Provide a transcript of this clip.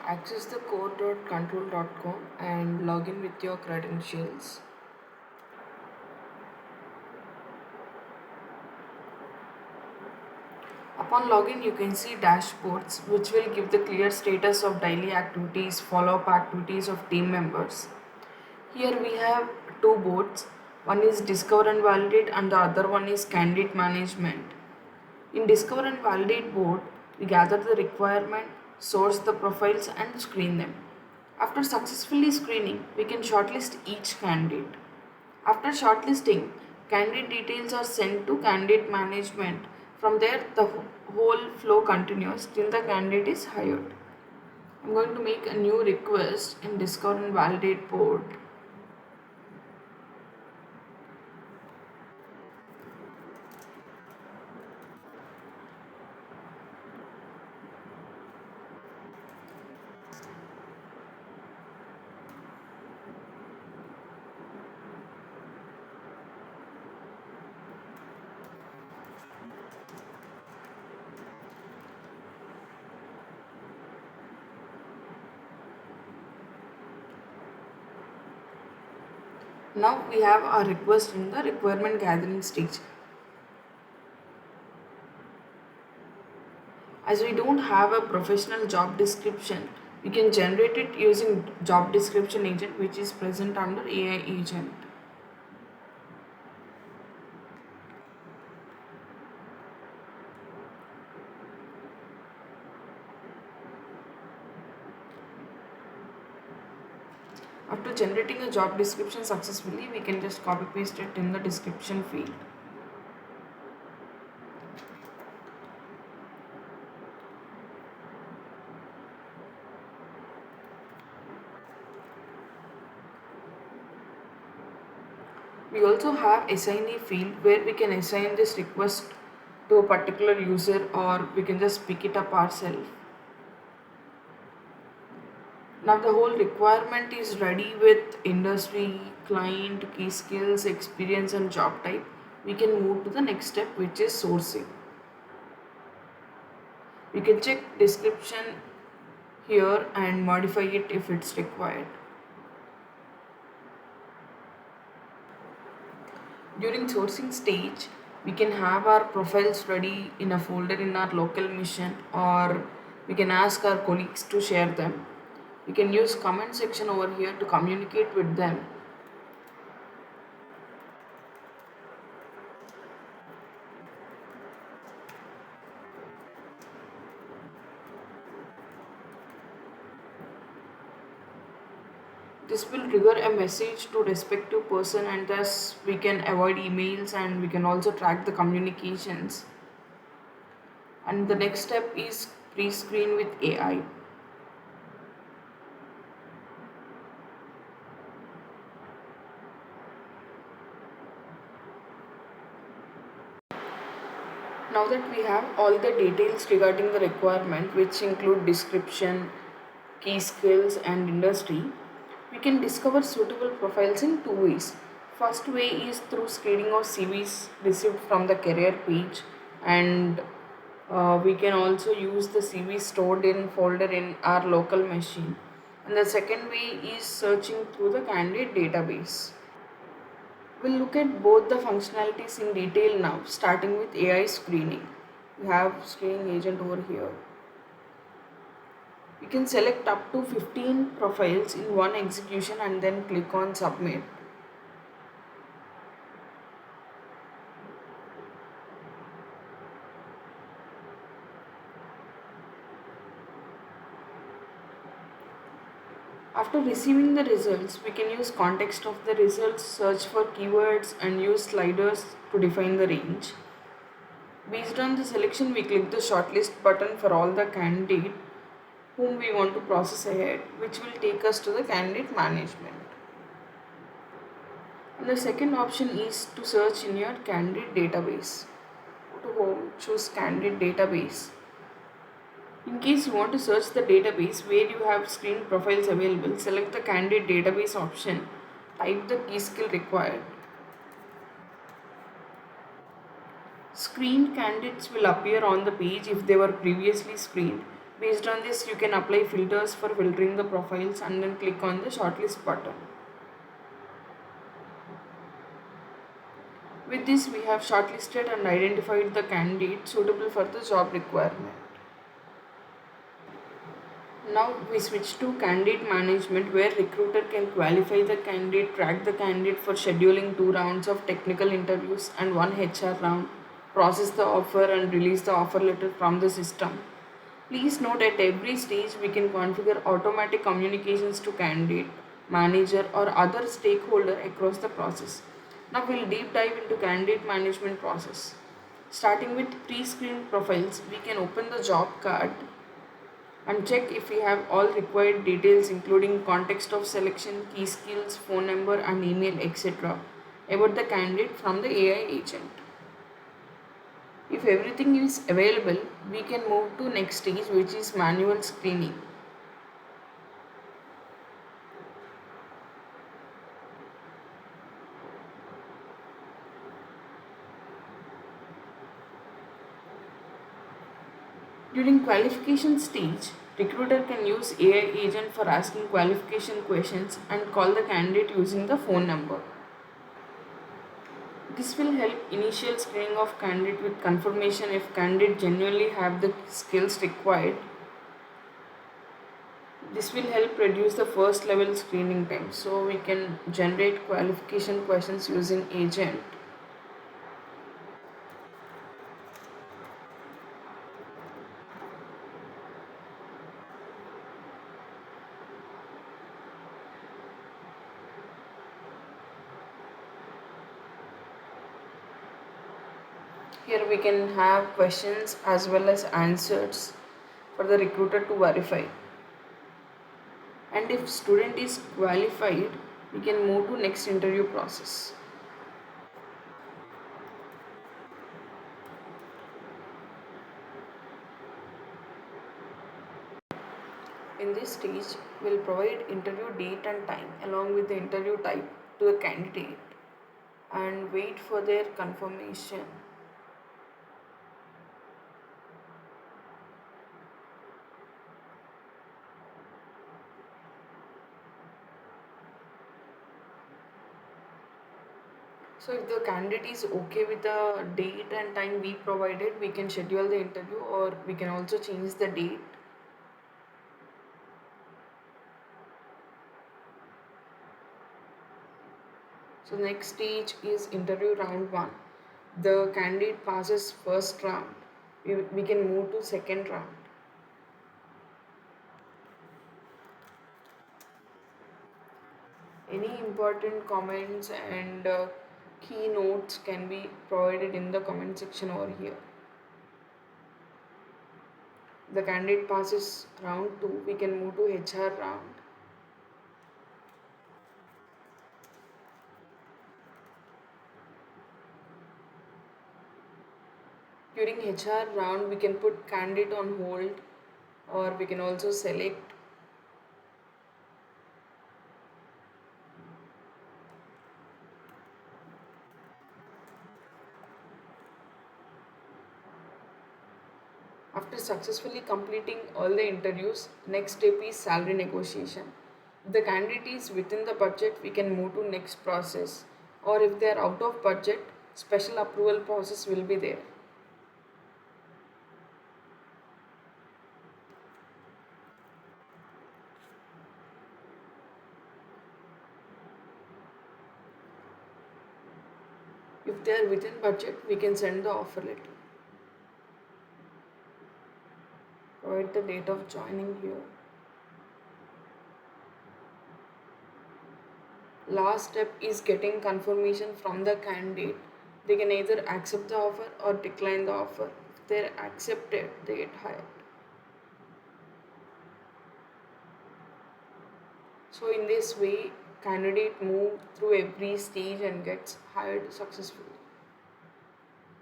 Access the core.control.com and log in with your credentials. Upon login, you can see dashboards which will give the clear status of daily activities, follow-up activities of team members. Here we have two boards. One is Discover and Validate and the other one is Candidate Management. In Discover and Validate board, we gather the requirement, source the profiles and screen them. After successfully screening, we can shortlist each candidate. After shortlisting, candidate details are sent to candidate management. From there, the whole flow continues till the candidate is hired. I'm going to make a new request in Discover and Validate board. Now we have our request in the requirement gathering stage. As we don't have a professional job description, we can generate it using job description agent which is present under AI agent. After generating a job description successfully, we can just copy paste it in the description field. We also have assignee field where we can assign this request to a particular user or we can just pick it up ourselves. Now the whole requirement is ready with industry, client, key skills, experience and job type. We can move to the next step which is sourcing. We can check description here and modify it if it's required. During sourcing stage, we can have our profiles ready in a folder in our local mission or we can ask our colleagues to share them. We can use comment section over here to communicate with them. This will trigger a message to respective person and thus we can avoid emails and we can also track the communications. And the next step is pre-screen with AI. Now that we have all the details regarding the requirement which include description, key skills and industry, we can discover suitable profiles in two ways. First way is through screening of CVs received from the career page and we can also use the CV stored in folder in our local machine. And the second way is searching through the candidate database. We'll look at both the functionalities in detail now, starting with AI screening. We have screening agent over here. You can select up to 15 profiles in one execution and then click on submit. After receiving the results, we can use context of the results, search for keywords and use sliders to define the range. Based on the selection, we click the shortlist button for all the candidates whom we want to process ahead, which will take us to the candidate management. And the second option is to search in your candidate database. Go to home, choose candidate database. In case you want to search the database where you have screened profiles available, select the candidate database option, type the key skill required. Screened candidates will appear on the page if they were previously screened. Based on this, you can apply filters for filtering the profiles and then click on the shortlist button. With this, we have shortlisted and identified the candidate suitable for the job requirement. Now we switch to candidate management, where recruiter can qualify the candidate, track the candidate for scheduling 2 rounds of technical interviews and 1 HR round, process the offer and release the offer letter from the system. Please note, at every stage we can configure automatic communications to candidate, manager or other stakeholder across the process. Now we'll deep dive into candidate management process. Starting with pre-screened profiles, we can open the job card and check if we have all required details, including context of selection, key skills, phone number and email, etc. about the candidate from the AI agent. If everything is available, we can move to next stage, which is manual screening. During qualification stage, recruiter can use AI agent for asking qualification questions and call the candidate using the phone number. This will help initial screening of candidate with confirmation if candidate genuinely have the skills required. This will help reduce the first level screening time. So we can generate qualification questions using agent. Here we can have questions as well as answers for the recruiter to verify. And if student is qualified, we can move to next interview process. In this stage, we'll provide interview date and time along with the interview type to the candidate and wait for their confirmation. So if the candidate is okay with the date and time we provided, we can schedule the interview, or we can also change the date. So next stage is interview round 1. The candidate passes first round, we can move to second round. Any important comments and key notes can be provided in the comment section over here. The candidate passes round 2, we can move to HR round. During HR round, we can put candidate on hold, or we can also select. After successfully completing all the interviews, next step is salary negotiation. If the candidate is within the budget, we can move to next process, or if they are out of budget, special approval process will be there. If they are within budget, we can send the offer letter. Provide the date of joining here. Last step is getting confirmation from the candidate. They can either accept the offer or decline the offer. If they are accepted, they get hired. So in this way, candidate move through every stage and gets hired successfully.